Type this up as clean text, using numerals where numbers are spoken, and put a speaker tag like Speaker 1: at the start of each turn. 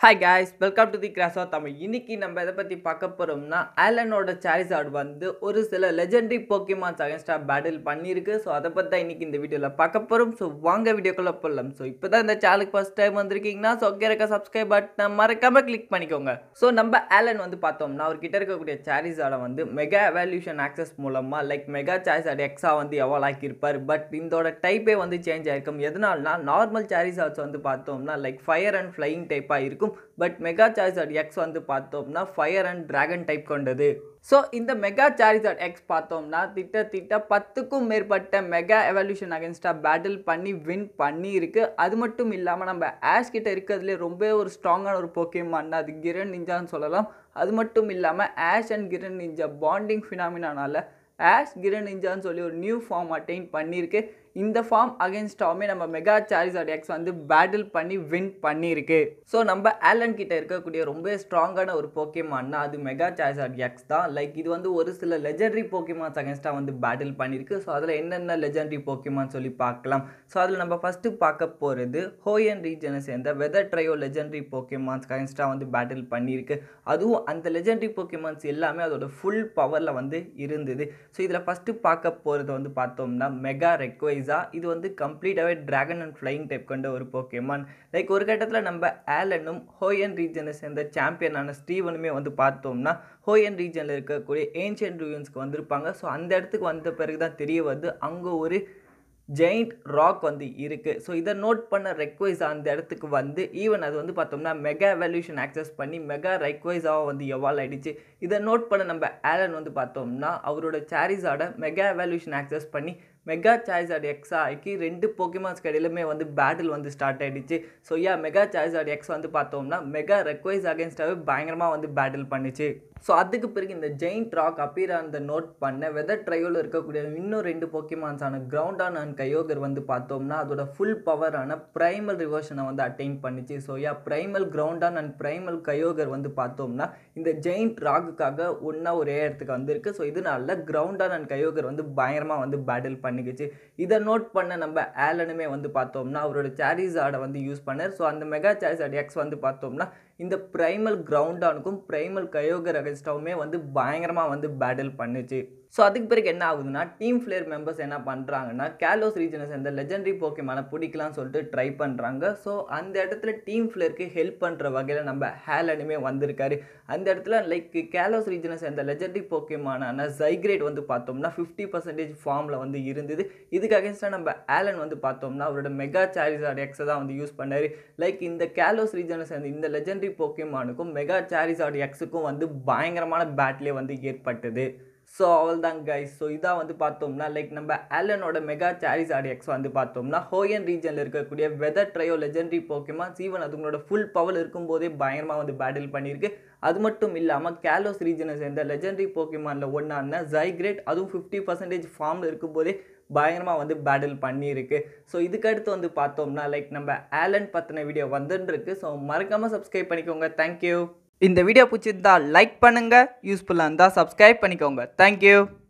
Speaker 1: Hi guys, welcome to the Grasso Tamil. இன்னைக்கு நம்ம எதை பத்தி பார்க்க போறோம்னா ஆலனோட சாரிசார்ட் வந்து ஒரு சில லெஜெண்டரி போக்கிமான்ஸ் அகைன்ஸ்டா பேட்டில் பண்ணிருக்கு. ஸோ அதை பற்றி தான் இன்னைக்கு இந்த வீடியோவில் பார்க்க போறோம். ஸோ வாங்க வீடியோக்குள்ள போகலாம். ஸோ இப்போ தான் இந்த சேனலுக்கு ஃபர்ஸ்ட் டைம் வந்திருக்கீங்கன்னா ஸோ இருக்க சப்ஸ்கிரைப் பட்டனை மறக்காம கிளிக் பண்ணிக்கோங்க. ஸோ நம்ம ஆலன் வந்து பார்த்தோம்னா அவர்கிட்ட இருக்கக்கூடிய சாரிசார்டை வந்து மெகா எவல்யூஷன் ஆக்சஸ் மூலமாக லைக் மெகா சாரிசார்ட் எக்ஸா வந்து எவால் ஆக்கியிருப்பார். பட் இதோட டைப்பே வந்து சேஞ்ச் ஆயிருக்கும். எதனால்னா நார்மல் சாரிசார்ட்ஸ் வந்து பார்த்தோம்னா லைக் ஃபயர் அண்ட் ஃப்ளையிங் டைப்பாக இருக்கும். பட் மெகா சாரிசார்ட் எக்ஸ் வந்து பார்த்தோம்னா ஃபயர் அண்ட் டிராகன் டைப் கொண்டது. ஸோ இந்த மெகா சாரிசார்ட் எக்ஸ் பார்த்தோம்னா திட்ட 10க்கும் மேற்பட்ட மெகா எவல்யூஷன் அகேன்ஸ்டா பேட்டில் பண்ணி வின் பண்ணியிருக்கு. அது மட்டும் இல்லாமல் நம்ம ஆஷ் கிட்ட இருக்கிறதுலே ரொம்ப ஒரு ஸ்ட்ராங்கான ஒரு போக்கிமான் அது கிரண் நிஞ்சான்னு சொல்லலாம். அது மட்டும் இல்லாமல் Ash and Greninja bonding ஃபினாமினால ஆஷ் கிரண் நிஞ்சான்னு சொல்லி ஒரு நியூ ஃபார்ம் அட்டைன் பண்ணியிருக்கு. இந்த ஃபார்ம் அகேன்ஸ்டாமே நம்ம மெகா சாரிசார்ட் எக்ஸ் வந்து பேட்டில் பண்ணி வின் பண்ணியிருக்கு. ஸோ நம்ம ஆலன் கிட்ட இருக்கக்கூடிய ரொம்ப ஸ்ட்ராங்கான ஒரு போக்கிமான்னா அது மெகா சாரிசார்ட் எக்ஸ் தான். லைக் இது வந்து ஒரு சில லெஜெண்டரி போக்கிமான்ஸ் அகேன்ஸ்டாக வந்து பேட்டில் பண்ணியிருக்கு. ஸோ அதில் என்னென்ன லெஜெண்டரி போக்கிமான் சொல்லி பார்க்கலாம். ஸோ அதில் நம்ம ஃபஸ்ட்டு பார்க்க போகிறது ஹோயன் ரீஜனை சேர்ந்த வெதர் ட்ரையோ லெஜெண்டரி போக்கிமான்ஸ் அகேன்ஸ்டாக வந்து பேட்டில் பண்ணியிருக்கு. அதுவும் அந்த லெஜெண்டரி போக்கிமான்ஸ் எல்லாமே அதோட ஃபுல் பவரில் வந்து இருந்தது. ஸோ இதில் ஃபஸ்ட்டு பார்க்க போகிறது வந்து பார்த்தோம்னா மெகா ரெக்வைஸ். இது வந்து கம்ப்ளீட்டாகவே டிராகன் அண்ட் ஃப்ளையிங் டைப் கொண்ட ஒரு போக்கேமான். லைக் ஒரு கட்டத்தில் நம்ம ஆலனும் ஹோயன் ரீஜனை சேர்ந்த சாம்பியனான ஸ்டீவனுமே வந்து பார்த்தோம்னா ஹோயன் ரீஜனில் இருக்கக்கூடிய ஏன்ஷியன்ட் ரூயின்ஸ்க்கு வந்திருப்பாங்க. ஸோ அந்த இடத்துக்கு வந்த பிறகு தான் தெரிய வருது அங்கே ஒரு ஜெயிண்ட் ராக் வந்து இருக்குது. ஸோ இதை நோட் பண்ண ரெக்வைஸ் அந்த இடத்துக்கு வந்து ஈவன் அது வந்து பார்த்தோம்னா மெகா எவல்யூஷன் ஆக்சஸ் பண்ணி மெகா ரெக்வைஸாக வந்து எவால் ஆகிடுச்சு. இதை நோட் பண்ண நம்ம ஆலன் வந்து பார்த்தோம்னா அவரோட சாரிசார்டை மெகா எவல்யூஷன் ஆக்சஸ் பண்ணி மெகா சாரிசார்ட் எக்ஸா ஆக்கி 2 போக்கிமான்ஸ்க்கு இடையிலுமே வந்து பேட்டில் வந்து ஸ்டார்ட் ஆகிடுச்சு. ஸோ மெகா சாரிசார்ட் எக்ஸ் வந்து பார்த்தோம்னா மெகா ரெக்வைஸ் அகேன்ஸ்டாகவே பயங்கரமாக வந்து பேட்டில் பண்ணிச்சு. ஸோ அதுக்கு பிறகு இந்த ஜெயிண்ட் ராக் அப்பீர் அந்த நோட் பண்ண வெதர் ட்ரையோவில் இருக்கக்கூடிய இன்னும் 2 போக்கிமான்ஸான கிரவுண்டான் அண்ட் கயோகர் வந்து பார்த்தோம்னா அதோட ஃபுல் பவரான ப்ரைமல் ரிவர்ஷனை வந்து அட்டைன் பண்ணிச்சு. So primal Groudon and primal Kyogre வந்து பார்த்தோம்னா இந்த ஜெயிண்ட் ராக்குக்காக ஒன்றா ஒரே இடத்துக்கு வந்திருக்கு. ஸோ இதனால கிரவுண்டான் அண்ட் கயோகர் வந்து பயங்கரமாக வந்து பேட்டில் பண்ணிக்கிச்சு. இதை நோட் பண்ண நம்ம ஆலனுமே வந்து பார்த்தோம்னா அவரோட சாரிசார்டை வந்து யூஸ் பண்ணார். ஸோ அந்த மெகா சாரிசார்ட் எக்ஸ் வந்து பார்த்தோம்னா இந்த ப்ரைமல் கிரவுண்டானுக்கும் ப்ரைமல் கயோகர் அகேன்ஸ்டாவுமே வந்து பயங்கரமாக வந்து பேட்டில் பண்ணுச்சு. ஸோ அதுக்கு பிறகு என்ன ஆகுதுன்னா டீம் ஃப்ளேர் மெம்பர்ஸ் என்ன பண்ணுறாங்கன்னா கேலோஸ் ரீஜனை சேர்ந்த லெஜெண்டரி போக்கிமான பிடிக்கலாம்னு சொல்லிட்டு ட்ரை பண்ணுறாங்க. ஸோ அந்த இடத்துல டீம் ஃப்ளேருக்கு ஹெல்ப் பண்ணுற வகையில் நம்ம ஆலனுமே வந்திருக்காரு. அந்த இடத்துல லைக் கேலோஸ் ரீஜனை சேர்ந்த லெஜெண்டரி போக்கிமான ஜைக்ரேட் வந்து பார்த்தோம்னா 50% ஃபார்மில் வந்து இருந்தது. இதுக்கு அகேன்ஸ்டாக நம்ம ஆலன் வந்து பார்த்தோம்னா அவரோட மெகா சாரிசார்ட் எக்ஸை தான் வந்து யூஸ் பண்ணார். லைக் இந்த கேலோஸ் ரீஜனை சேர்ந்த இந்த லெஜெண்டரி போக்கிமானுக்கும் மெகா சாரிசார்ட் எக்ஸுக்கும் வந்து பயங்கரமான பேட்டிலே வந்து ஏற்பட்டது. ஸோ அவ்வளோதான் கைஸ். ஸோ இதான் வந்து பார்த்தோம்னா லைக் நம்ம ஆலனோட மெகா சாரிசார்ட் எக்ஸ் வந்து பார்த்தோம்னா ஹோயன் ரீஜனில் இருக்கக்கூடிய weather trio legendary Pokemon even அதுங்களோட ஃபுல் பவர் இருக்கும்போதே பயங்கரமாக வந்து பேட்டில் பண்ணியிருக்கு. அது மட்டும் இல்லாமல் கேலோஸ் ரீஜனை சேர்ந்த லெஜெண்டரி போக்கிமானில் ஒன்றான ஜைக்ரேட் அதுவும் 50% ஃபார்மில் இருக்கும்போதே பயங்கரமாக வந்து பேட்டில் பண்ணியிருக்கு. ஸோ இதுக்கடுத்து வந்து பார்த்தோம்னா லைக் நம்ம ஆலன் பற்றின வீடியோ வந்துருக்கு. ஸோ மறக்காமல் சப்ஸ்கிரைப் பண்ணிக்கோங்க. தேங்க்யூ. இந்த வீடியோ பிடிச்சிருந்தா லைக் பண்ணுங்கள், யூஸ்ஃபுல்லாக இருந்தால் சப்ஸ்கிரைப் பண்ணிக்கோங்க. தேங்க்யூ.